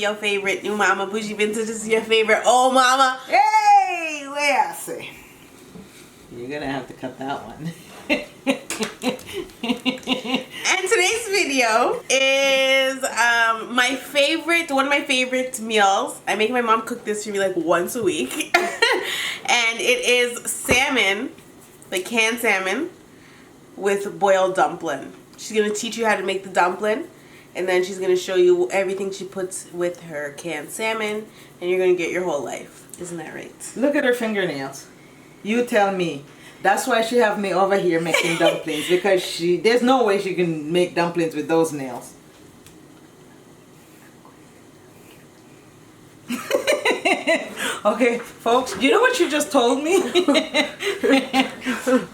your favorite new mama. Bougie Vintage is your favorite old mama. Hey, where I say? You're gonna have to cut that one. And today's video is one of my favorite meals. I make my mom cook this for me like once a week. And it is salmon, like canned salmon, with boiled dumpling. She's gonna teach you how to make the dumpling, and then she's gonna show you everything she puts with her canned salmon, and you're gonna get your whole life. Isn't that right? Look at her fingernails. You tell me. That's why she have me over here making dumplings, because there's no way she can make dumplings with those nails. Okay, folks, you know what you just told me?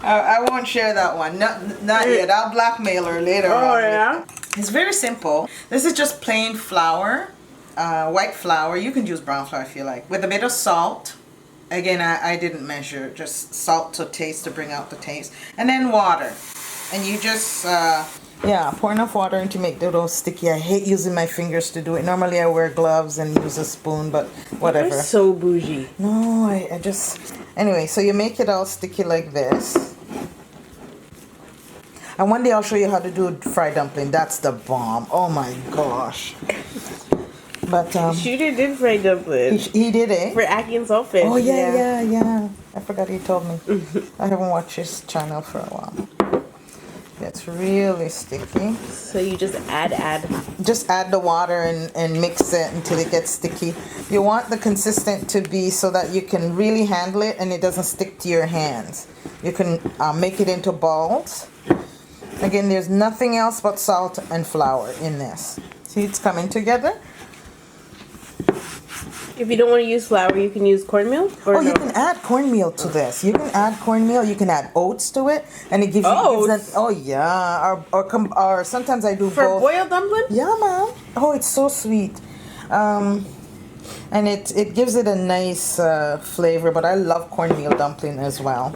I won't share that one. Not yet. I'll blackmail her later on. Oh, yeah? It's very simple. This is just plain flour, white flour. You can use brown flour if you like. With a bit of salt. Again, I didn't measure. Just salt to taste to bring out the taste. And then water. And you just... pour enough water in to make the dough sticky. I hate using my fingers to do it. Normally I wear gloves and use a spoon, but whatever. You're so bougie. No, I just... Anyway, so you make it all sticky like this. And one day I'll show you how to do a fried dumpling. That's the bomb. Oh my gosh. But Shooter did fried dumpling. he did it. For Aki and Saltfish. Oh yeah. I forgot he told me. I haven't watched his channel for a while. It's really sticky. So you just add. Just add the water and mix it until it gets sticky. You want the consistent to be so that you can really handle it and it doesn't stick to your hands. You can make it into balls. Again, there's nothing else but salt and flour in this. See, it's coming together. If you don't want to use flour, you can use cornmeal? Oh, you can add cornmeal to this. You can add cornmeal. You can add oats to it, and it gives you. Oats? Oh yeah, or sometimes I do for both. boiled dumpling. Yeah, ma'am. Oh, it's so sweet, and it gives it a nice flavor. But I love cornmeal dumpling as well.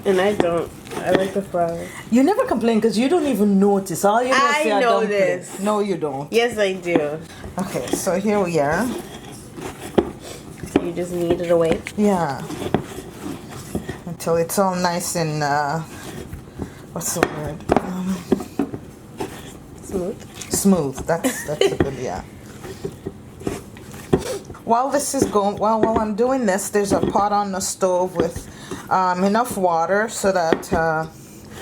And I don't. I like the flour. You never complain because you don't even notice. All you know is I know this. No, you don't. Yes, I do. Okay, so here we are. So you just knead it away? Yeah. Until it's all nice and, what's the word? Smooth? Smooth. That's a good, yeah. While this is going, while I'm doing this, there's a pot on the stove with enough water so that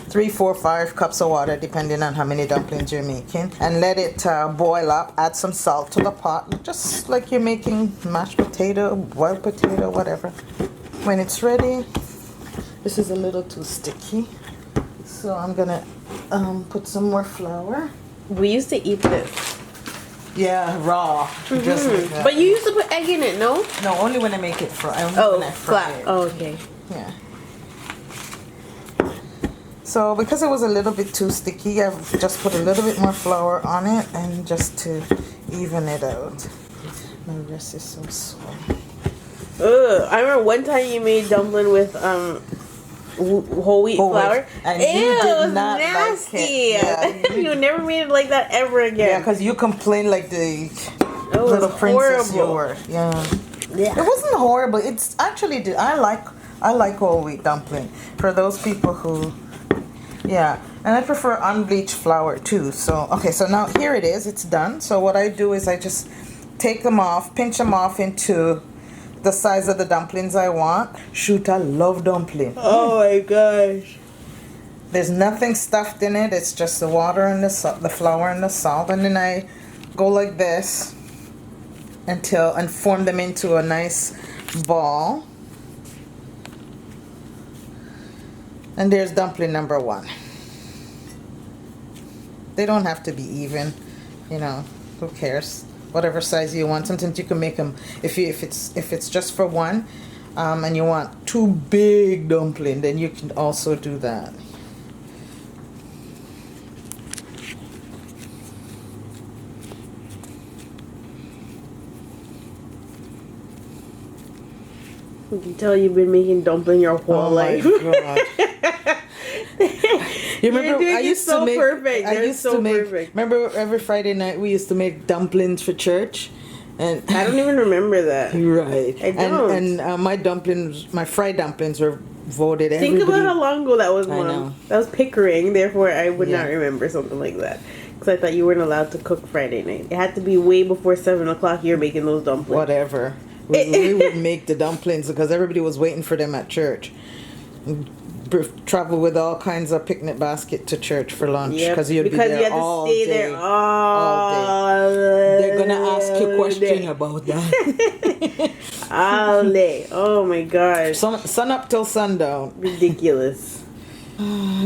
3, 4, 5 cups of water, depending on how many dumplings you're making, and let it boil up. Add some salt to the pot, just like you're making mashed potato, boiled potato, whatever. When it's ready, this is a little too sticky, so I'm gonna put some more flour. We used to eat this. Yeah, raw. Just like that. But you used to put egg in it, no? No, only when I make it fry. Flat. Oh, okay. Yeah. So because it was a little bit too sticky, I've just put a little bit more flour on it, and just to even it out. My wrist is so sore. Ugh, I remember one time you made dumpling with whole wheat flour. And ew, you did it was not nasty. like it. Yeah, you never made it like that ever again. Yeah, because you complained like the little princess you were. Yeah. It wasn't horrible. It's actually, I like whole wheat dumpling. For those people who, yeah. And I prefer unbleached flour too. So, okay, so now here it is. It's done. So what I do is I just take them off, pinch them off into the size of the dumplings I want. Shoot, I love dumpling. Oh my gosh. There's nothing stuffed in it. It's just the water and the flour and the salt. And then I go like this and form them into a nice ball. And there's dumpling number 1. They don't have to be even, you know, who cares? Whatever size you want. Sometimes you can make them, if it's just for one, and you want 2 big dumplings, then you can also do that. You can tell you've been making dumpling your whole life. Oh my god. You remember? You're doing I it used so to make. perfect. I They're used so to make. perfect. Remember, every Friday night we used to make dumplings for church, and I don't even remember that. right. I don't. And my dumplings, my fried dumplings, were voted. Think about how long ago that was, I Mom. know. That was Pickering, therefore I would Yeah. not remember something like that. Because I thought you weren't allowed to cook Friday night. It had to be way before 7 o'clock you're making those dumplings. Whatever. We would make the dumplings because everybody was waiting for them at church. Travel with all kinds of picnic basket to church for lunch because you'd be there you had to all stay day. there all They're gonna ask you a question day. about that. All day. Oh my gosh. Sun up till sundown. Ridiculous.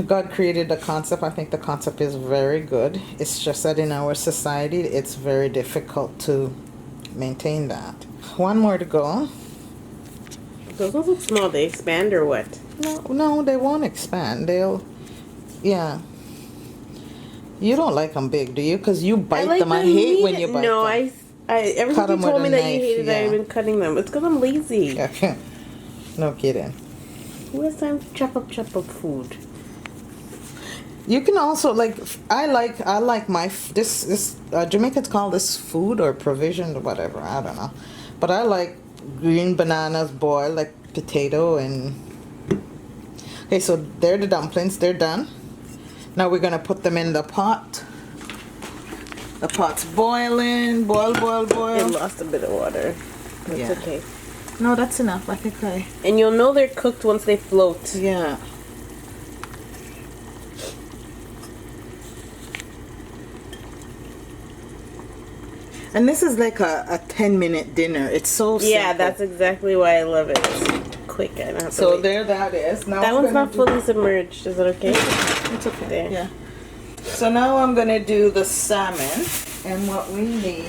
God created the concept. I think the concept is very good. It's just that in our society, it's very difficult to maintain that. One more to go. Those don't look small. They expand or what? No, they won't expand. Yeah. You don't like them big, do you? Because you bite them. I hate when you bite them. No, ever since you told me that you hated that, I've yeah. been cutting them. It's because I'm lazy. No kidding. Who has time to chop up food? You can also I like my this Jamaicans call this food or provision or whatever, I don't know, but I like green bananas boiled like potato. And okay, so they're the dumplings, they're done. Now we're gonna put them in the pot. The pot's boiling, boil. It lost a bit of water. That's Yeah. okay. No, that's enough. I think And you'll know they're cooked once they float. yeah. And this is like a 10-minute dinner. It's so simple. Yeah, that's exactly why I love it. It's quick. I don't have to So wait. there that is. Now That I'm one's gonna not fully submerged. Is that okay? It's okay. There. Yeah. So now I'm gonna do the salmon and what we need.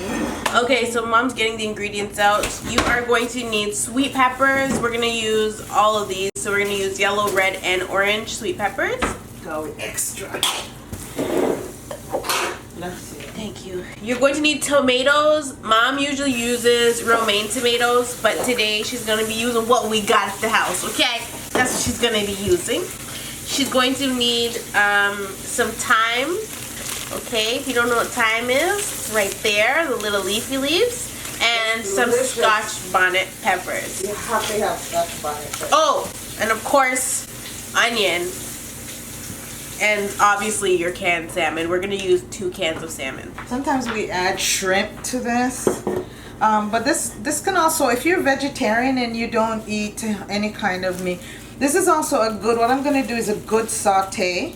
Okay, so Mom's getting the ingredients out. You are going to need sweet peppers. We're gonna use all of these. So we're gonna use yellow, red, and orange sweet peppers. Go extra. Let's see. Thank you. You're going to need tomatoes. Mom usually uses romaine tomatoes, but today she's going to be using what we got at the house, okay? That's what she's going to be using. She's going to need some thyme, okay? If you don't know what thyme is, it's right there, the little leafy leaves, and some Scotch bonnet peppers. You have to have Scotch bonnet peppers. Oh, and of course, onion. And obviously your canned salmon. We're going to use 2 cans of salmon. Sometimes we add shrimp to this. But this can also, if you're vegetarian and you don't eat any kind of meat, this is also a good, what I'm going to do is a good saute,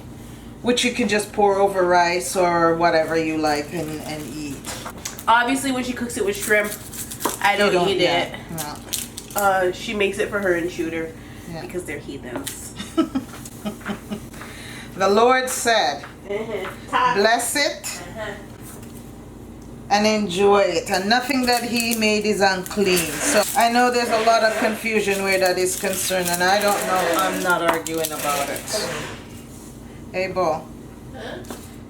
which you can just pour over rice or whatever you like and eat. Obviously when she cooks it with shrimp, I don't eat it. No. She makes it for her and Shooter because they're heathens. The Lord said, bless it and enjoy it, and nothing that he made is unclean. So I know there's a lot of confusion where that is concerned, and I don't know. I'm not arguing about it. Hey, Bo,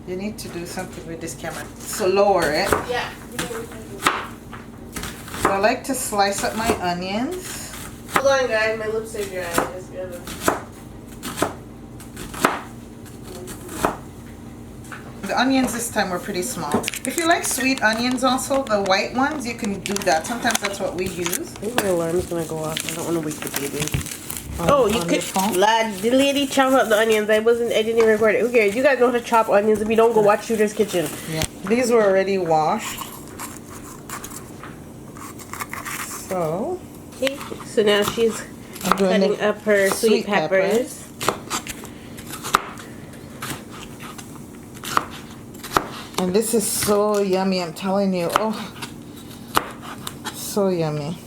you need to do something with this camera. So lower it. Yeah. So I like to slice up my onions. Hold on guys, my lips are dry. I just gotta... The onions this time were pretty small. If you like sweet onions also, the white ones, you can do that. Sometimes that's what we use. I think my alarm's gonna go off. I don't want to wake the baby. Oh, you could, lad, the lady chopped up the onions. I didn't even record it. Who cares? You guys know how to chop onions. If you don't, go watch Shooter's Kitchen. Yeah. These were already washed. So. Okay, so now she's cutting up her sweet peppers. And this is so yummy, I'm telling you. Oh, so yummy.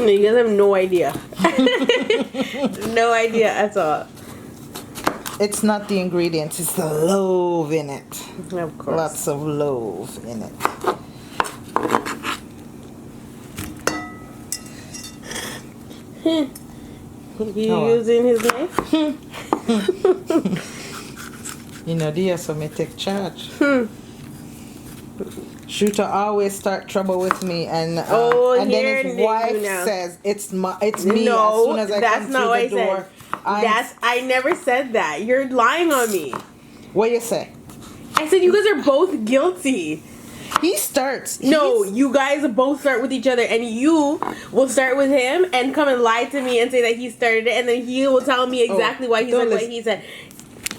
You guys have no idea. No idea at all. It's not the ingredients, it's the loaf in it. Of course. Lots of loaf in it. You using his knife? You know, dear, so me take charge. Shooter always start trouble with me, and then his wife says it's me. No, as soon as I that's come not through what the I door, I never said that. You're lying on me. What you say? I said you guys are both guilty. He starts. No, you guys both start with each other, and you will start with him and come and lie to me and say that he started it, and then he will tell me exactly why he said what he said.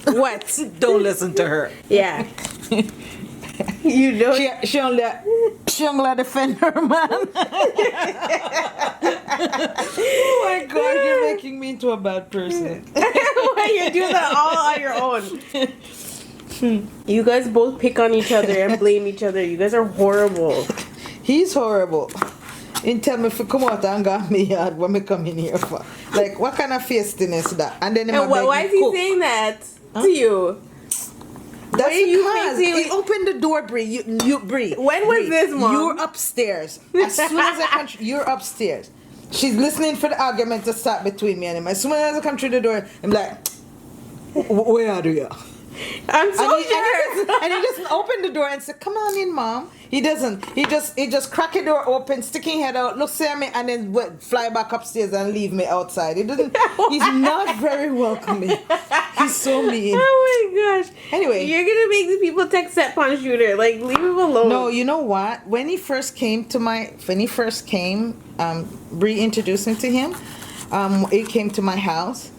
What? Don't listen to her. Yeah. You know. She don't let defend her man. Oh my God, you're making me into a bad person. Why you do that all on your own? You guys both pick on each other and blame each other. You guys are horrible. He's horrible. He tell me if you come out and got me yard when me come in here for. Like, what kind of feistiness that? And then why is he saying that to you? That's because he opened the door, Bree. You Bree. When was this, Mom? You're upstairs. As soon as I come, you're upstairs. She's listening for the argument to start between me and him. As soon as I come through the door, I'm like, where are you? I'm so sure. And he doesn't open the door and say, "Come on in, Mom." He doesn't. He just crack the door open, sticking head out, looks at me, and then fly back upstairs and leave me outside. He doesn't. He's not very welcoming. He's so mean. Oh my gosh. Anyway, you're gonna make the people text set upon shooter. Like, leave him alone. No, you know what? When he first came, Bree introduced me to him. He came to my house.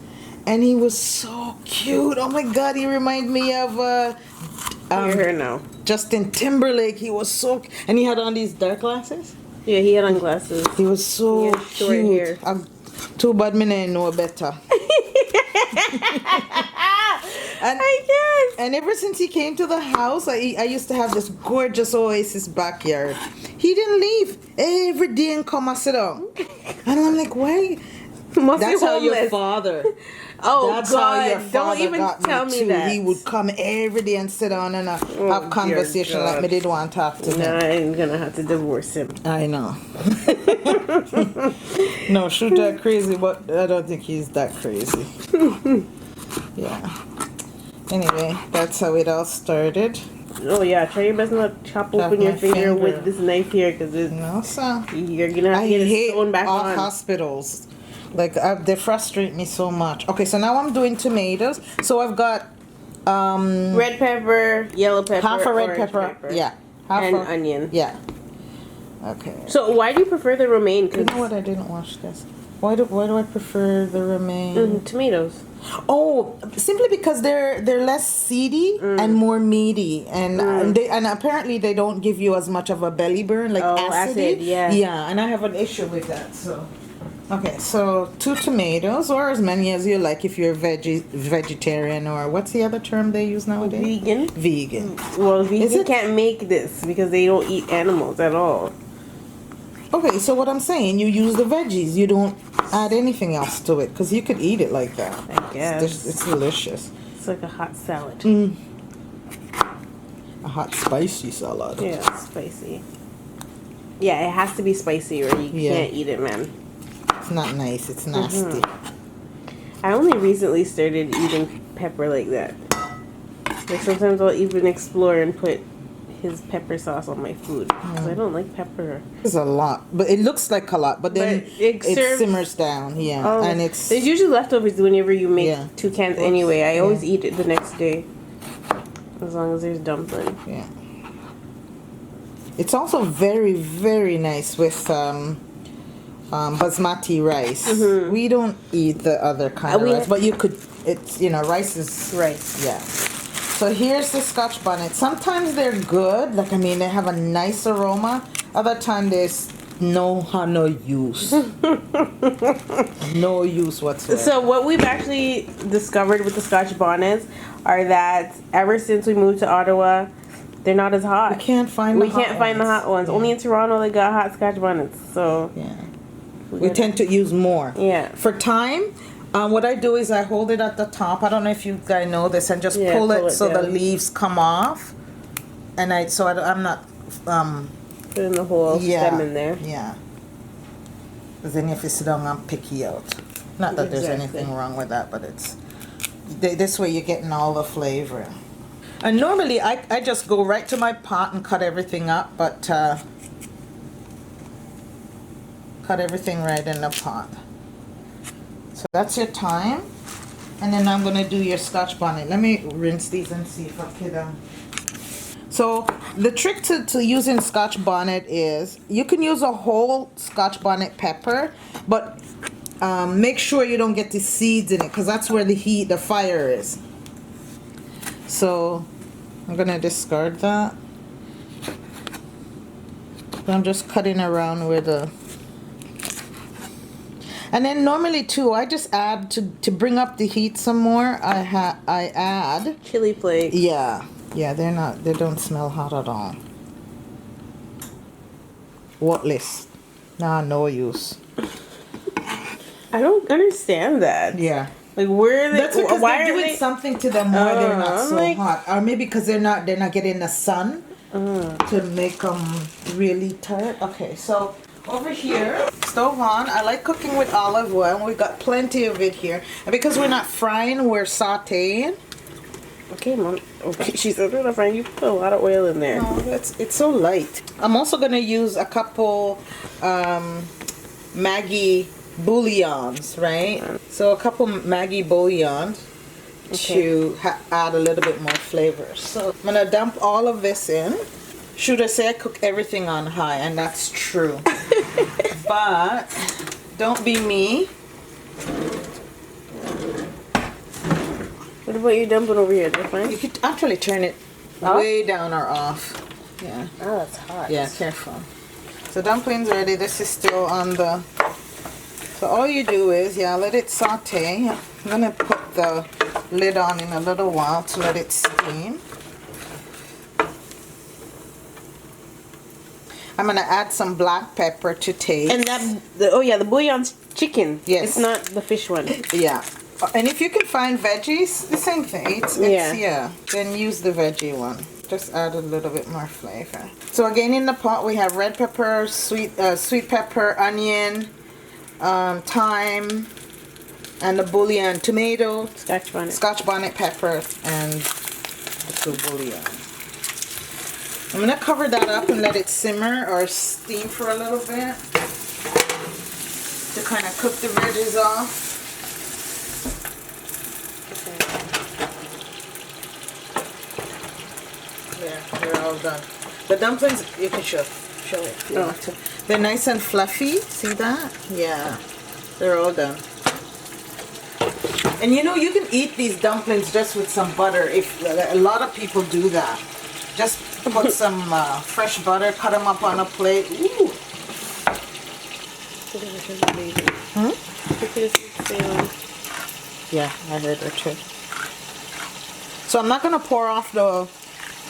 And he was so cute. Oh my God, he reminded me of you're here now. Justin Timberlake. He was so, and he had on these dark glasses. Yeah, he had on glasses. He was so cute. Too bad me didn't know better. And ever since he came to the house, I used to have this gorgeous oasis backyard. He didn't leave every day and come and sit down. And I'm like, why? That's how your father. Oh, that's God. how your father Don't even got tell me me too. that. He would come every day and sit down and have conversation like me didn't want to talk to him. I'm gonna have to divorce him. I know. No, shoot that crazy, but I don't think he's that crazy. Yeah. Anyway, that's how it all started. Oh yeah, try your best not to chop open your finger with this knife here, because no, sir. You're gonna have to get it sewn back on. Hospitals. Like, they frustrate me so much. Okay, so now I'm doing tomatoes. So I've got red pepper, yellow pepper, half a red pepper. Yeah. And onion. Yeah. Okay. So why do you prefer the romaine? You know what? I didn't wash this. Why do I prefer the romaine? Tomatoes. Oh, simply because they're less seedy and more meaty, and apparently they don't give you as much of a belly burn, like acid. Yeah, and I have an issue with that. So, okay, so 2 tomatoes, or as many as you like if you're vegetarian, or what's the other term they use nowadays? Vegan. Well, vegan can't make this because they don't eat animals at all. Okay, so what I'm saying, you use the veggies. You don't add anything else to it, because you could eat it like that. I guess. It's delicious. It's like a hot salad. A hot spicy salad. Yeah, spicy. Yeah, it has to be spicy or you can't eat it, man. It's not nice. It's nasty. I only recently started eating pepper like that. Like, sometimes I'll even explore and put his pepper sauce on my food, because I don't like pepper. It's a lot, but it looks like a lot, but then it simmers down. Yeah, and there's usually leftovers whenever you make 2 cans anyway. I always eat it the next day, as long as there's dumpling. Yeah. It's also very, very nice with basmati rice. We don't eat the other kind of rice, but you could. It's rice is rice. Yeah. So here's the Scotch bonnet. Sometimes they're good, like, I mean, they have a nice aroma. Other time there's no use. No use whatsoever. So what we've actually discovered with the Scotch bonnets are that ever since we moved to Ottawa, they're not as hot. We can't find the hot ones. Yeah. Only in Toronto they got hot Scotch bonnets. So yeah, we tend to use more. Yeah. For time. What I do is I hold it at the top. I don't know if you guys know this, and just pull it so the leaves come off. And I'm not putting the whole stem in there. Yeah. Because then if you sit down and picky out. Not that there's anything wrong with that, but it's this way you're getting all the flavor. And normally I just go right to my pot and cut everything up, but cut everything right in the pot. So that's your thyme. And then I'm gonna do your Scotch bonnet. Let me rinse these and see if I can. So the trick to using Scotch bonnet is you can use a whole Scotch bonnet pepper, but make sure you don't get the seeds in it because that's where the fire is. So I'm gonna discard that. I'm just cutting around where the. And then normally too, I just add to bring up the heat some more. I add chili flakes. Yeah, they don't smell hot at all. Worthless. Nah, no use. I don't understand that. Yeah. Like where are they? That's because why they're are doing they something to them where they're not I'm so like- hot, or maybe because they're not getting the sun to make them really tight. Okay, so over here, stove on. I like cooking with olive oil. We got plenty of it here, and because we're not frying, we're sautéing. Okay, Mom. Okay, she said we're not frying. You put a lot of oil in there. No, it's so light. I'm also gonna use a couple Maggi bouillons, right? So a couple Maggi bouillons to add a little bit more flavor. So I'm gonna dump all of this in. Should I say I cook everything on high, and that's true. But don't be me. What about you dumping over here? Is that fine? You could actually turn it way down or off. Yeah. Oh, that's hot. Yeah, careful. So dumplings ready. This is still on the. So all you do is, let it saute. I'm gonna put the lid on in a little while to let it steam. I'm gonna add some black pepper to taste. And the bouillon's chicken. Yes. It's not the fish one. Yeah. And if you can find veggies, the same thing. It's then use the veggie one. Just add a little bit more flavor. So again, in the pot we have red pepper, sweet pepper, onion, thyme, and the bouillon, tomato, Scotch bonnet pepper, and the two bouillon. I'm gonna cover that up and let it simmer or steam for a little bit to kind of cook the veggies off. Yeah, they're all done. The dumplings, you can show it. If you want to. They're nice and fluffy. See that? Yeah, they're all done. And you know, you can eat these dumplings just with some butter. If a lot of people do that, just put some fresh butter, cut them up on a plate. Ooh. Yeah, I heard her too. So I'm not gonna pour off the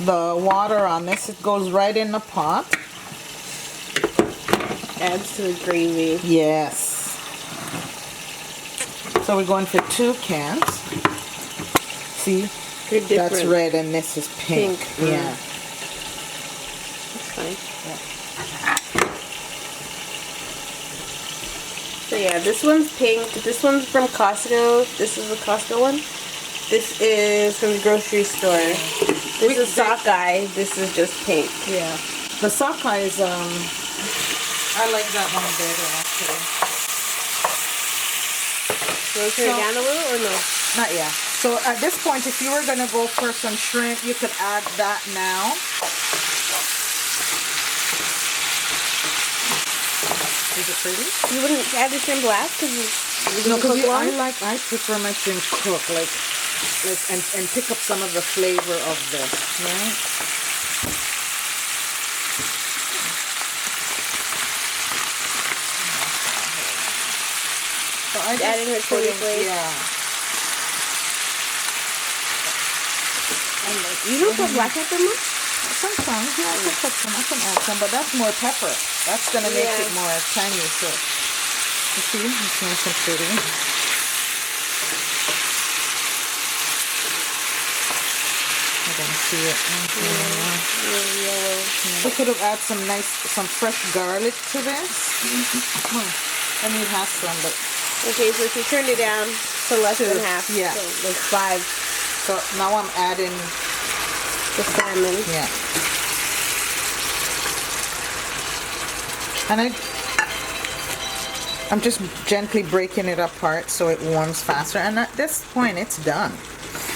water on this. It goes right in the pot. Adds to the gravy. Yes. So we're going for 2 cans. See? That's red and this is pink. Yeah. That's fine. So yeah, this one's pink. This one's from Costco. This is the Costco one. This is from the grocery store. This is sockeye. This is just pink. Yeah. The sockeye is I like that one better actually. So turn it down a little or no? Not yet. So at this point, if you were gonna go for some shrimp, you could add that now. Is it pretty? You wouldn't add the shrimp last because I prefer my shrimp cooked and pick up some of the flavor of this, right? So I just adding her chili flakes. Yeah. You don't put black pepper much? Sometimes, yeah, I can put some. I can add some, but that's more pepper. That's gonna make it more tangy. So you see, it's nice and pretty. I don't see it. We could have added some fresh garlic to this. I mean, it has some, but okay. So if you turned it down to less than half, yeah, so like 5. So now I'm adding the salmon. Yeah. And I'm just gently breaking it apart so it warms faster. And at this point, it's done.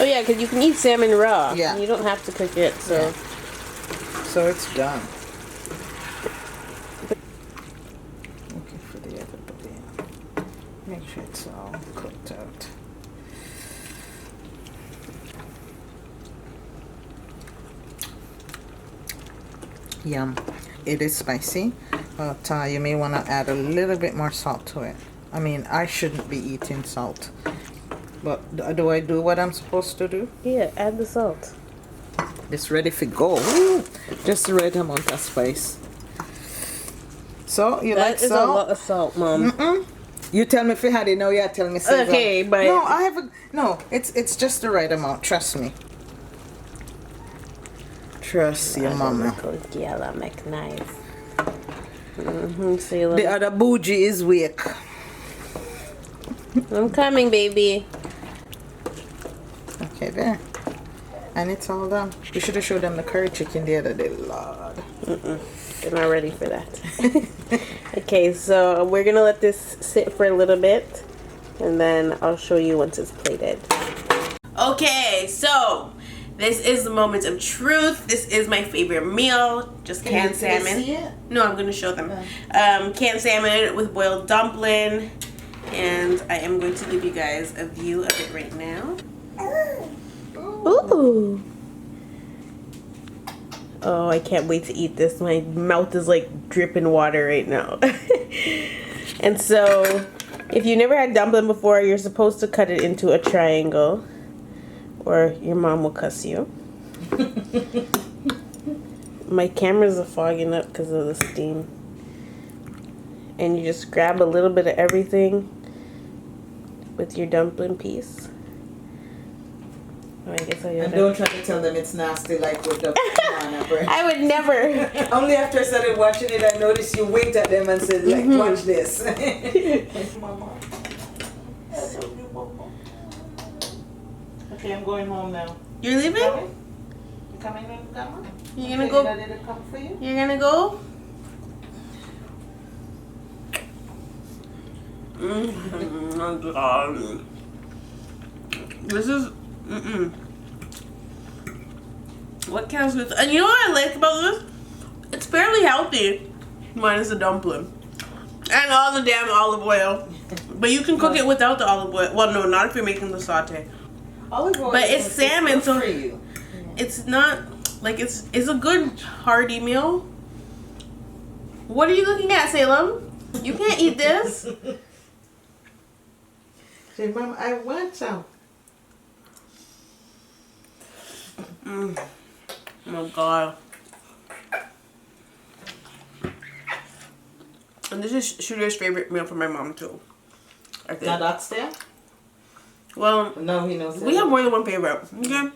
Oh yeah, because you can eat salmon raw. Yeah. You don't have to cook it, so. Yeah. So it's done. Looking for the other body. Make sure it's all cooked out. Yum. It is spicy, but you may want to add a little bit more salt to it. I mean, I shouldn't be eating salt, but do I do what I'm supposed to do? Yeah, add the salt. It's ready for go. Ooh, just the right amount of spice. So you like salt? That is a lot of salt, Mom. Mm-mm. You tell me if you had it. No, you're telling me. Okay, but no, I have a no. It's just the right amount. Trust me. Trust your mama. Yellow McKnife. Mm-hmm, the other bougie is weak. I'm coming, baby. Okay, there. And it's all done. We should have showed them the curry chicken the other day, Lord. They're not ready for that. Okay, so we're gonna let this sit for a little bit, and then I'll show you once it's plated. Okay, so this is the moment of truth. This is my favorite meal. Just canned salmon. Can you see it? No, I'm gonna show them. Canned salmon with boiled dumpling, and I am going to give you guys a view of it right now. Ooh. Oh, I can't wait to eat this. My mouth is like dripping water right now. And so, if you never had dumpling before, you're supposed to cut it into a triangle, or your mom will cuss you. My cameras are fogging up because of the steam. And you just grab a little bit of everything with your dumpling piece. Oh, I guess and don't try to tell them it's nasty like with the banana bread. I would never. Only after I started watching it, I noticed you winked at them and said, like, watch this. Mama. Okay, I'm going home now. You're leaving? You coming in, Grandma? You're gonna go? Did it come for you? You're gonna go? This is what counts with, and you know what I like about this? It's fairly healthy, minus the dumpling and all the damn olive oil. But you can cook it without the olive oil. Well, no, not if you're making the saute. Olive oil, but it's salmon, so for you. It's not like it's a good hearty meal. What are you looking at, Salem? You can't eat this. Say, Mom, I want some. Oh my god. And this is Shooter's favorite meal for my mom too, I think. Now that's there? Well, no, he knows. We have more than one favorite. Okay.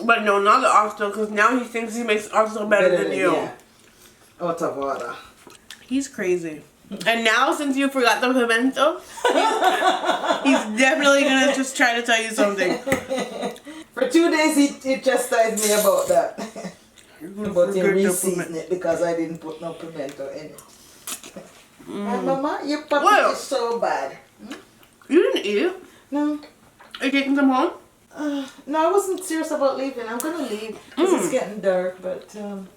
But no, not the oxtail, because now he thinks he makes oxtail better than you. Yeah. Out of order. He's crazy. And now, since you forgot the pimento, he's definitely gonna just try to tell you something. For 2 days, he chastised me about that. But he re-seasoned it because I didn't put no pimento in it. And Mama, your puppy is so bad. You didn't eat it? No. Are you taking some home? No, I wasn't serious about leaving. I'm gonna leave because it's getting dark, but I'm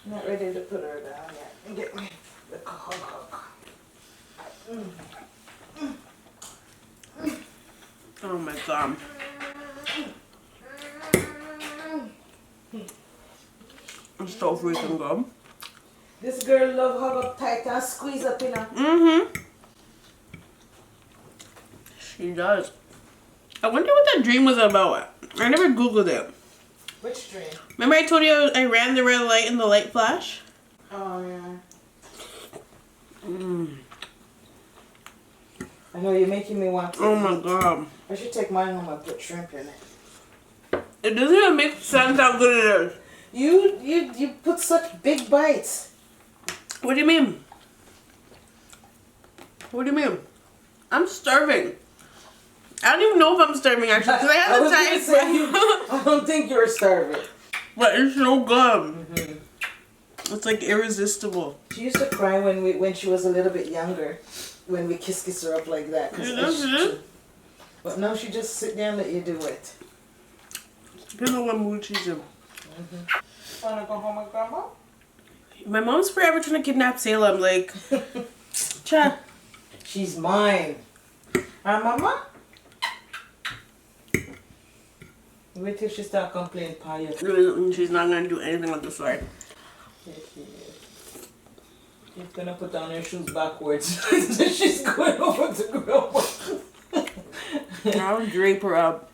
not ready to put her down yet. And get me the hug. Oh my god. I'm so freaking good. This girl love hug up tight and squeeze up in her. She does. I wonder what that dream was about. I never Googled it. Which dream? Remember I told you I ran the red light and the light flash? Oh, yeah. I know you're making me want to Oh my god. I should take mine home and put shrimp in it. It doesn't even make sense how good it is. You put such big bites. What do you mean? What do you mean? I'm starving. I don't even know if I'm starving actually, because I have the time. I don't think you're starving. But it's so good. It's like irresistible. She used to cry when she was a little bit younger, when we kiss her up like that. But now she just sit there and let you do it. Depending on what mood she's in. Wanna go home with Grandma? My mom's forever trying to kidnap Salem. Like, cha. She's mine. Huh, Mama? Wait till she start complaining, Paya. She's not gonna do anything of the sort. She's gonna put on her shoes backwards. She's going over to Grandma. I'll drape her up.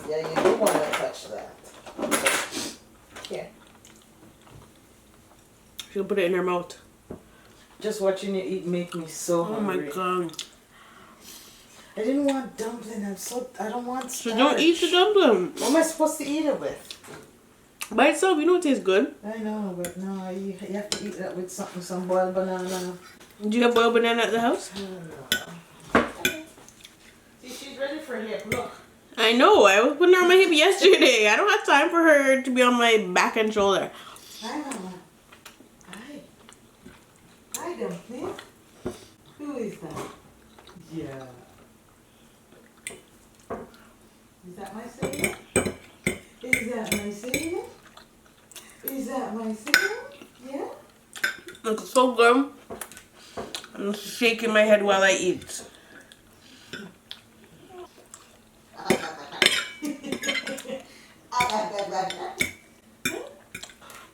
Yeah, you do want to touch that. Yeah. She'll put it in her mouth. Just watching you eat make me so hungry. Oh my god. I didn't want dumpling. I don't want starch. So don't eat the dumpling. What am I supposed to eat it with? By itself, you know it tastes good. I know, but no, you have to eat that with some boiled banana. Do you have boiled banana at the house? No. See, she's ready for hip. Look. I know. I was putting her on my hip yesterday. I don't have time for her to be on my back and shoulder. Hi, Mama. Hi. Hi, dumpling. Who is that? Yeah. Is that my savior? Is that my savior? Is that my savior? Yeah? Looks so good. I'm shaking my head while I eat.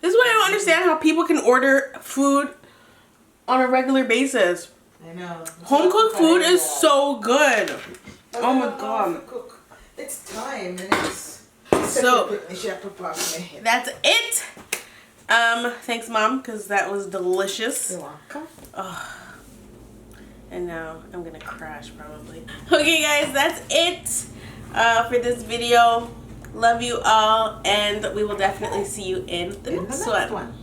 This is why I don't understand how people can order food on a regular basis. I know. Home cooked food is so good. Oh my god. It's time and it's so that's it. Thanks Mom, because that was delicious. You're welcome. Oh. And now I'm gonna crash probably. Okay guys, that's it for this video. Love you all, and we will definitely see you in the next one.